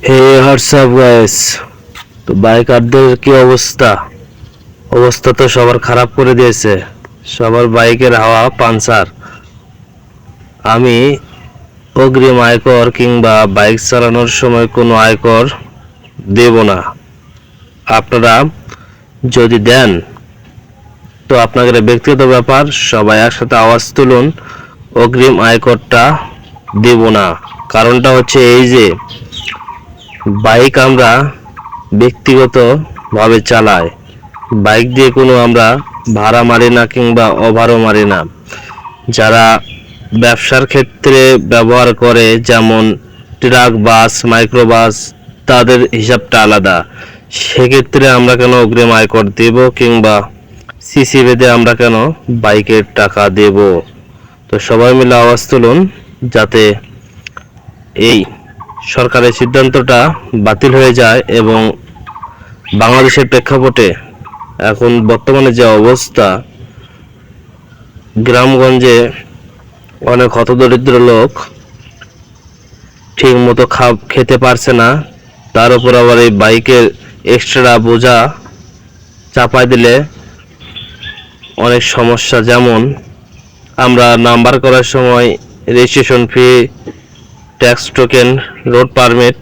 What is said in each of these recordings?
হে WhatsApp guys. তো বাইকারদের কি অবস্থা? অবস্থা তো সবার খারাপ করে দিয়েছে। সবার বাইকের হাওয়া পাঞ্চার। আমি অগ্রিম আয়কর কিংবা বাইক চালানোর সময় কোনো আয়কর দেব না। আপনারা যদি দেন তো আপনাদের ব্যক্তিগত ব্যাপার, সবাই একসাথে আওয়াজ তুলুন, অগ্রিম আয়করটা দেব না। কারণটা হচ্ছে এই যে বাইক আমরা ব্যক্তিগতভাবে চালাই, বাইক দিয়ে কোনো আমরা ভাড়া মারি না কিংবা ওভারও মারি না। যারা ব্যবসার ক্ষেত্রে ব্যবহার করে, যেমন ট্রাক, বাস, মাইক্রোবাস, তাদের হিসাবটা আলাদা। সেক্ষেত্রে আমরা কেন অগ্রিম আয়কর দেব কিংবা সিসি ভেদে আমরা কেন বাইকের টাকা দেব? তো সবাই মিলে আওয়াজ তুলুন যাতে এই সরকারের সিদ্ধান্তটা বাতিল হয়ে যায় এবং বাংলাদেশের প্রেক্ষাপটে এখন বর্তমানে যে অবস্থা, গ্রামগঞ্জে অনেক হতদরিদ্র লোক ঠিক মতো খেতে পারছে না, তার উপর আবার এই বাইকের এক্সট্রা বোঝা চাপায় দিলে অনেক সমস্যা। যেমন আমরা নাম্বার করার সময় registration fee, tax token, road permit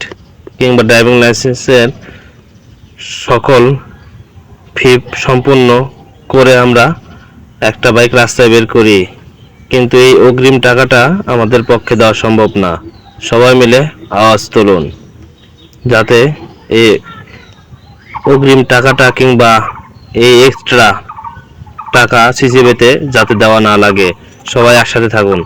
কিংবা ড্রাইভিং লাইসেন্সের সকল ফি সম্পূর্ণ করে আমরা একটা বাইক রাস্তায় বের করি, কিন্তু এই অগ্রিম টাকাটা আমাদের পক্ষে দেওয়া সম্ভব না। সবাই মিলে আওয়াজ তুলুন যাতে এই অগ্রিম টাকাটা কিংবা এই এক্সট্রা টাকা সিসিবিতে যাতে দেওয়া না লাগে। সবাই একসাথে থাকুন।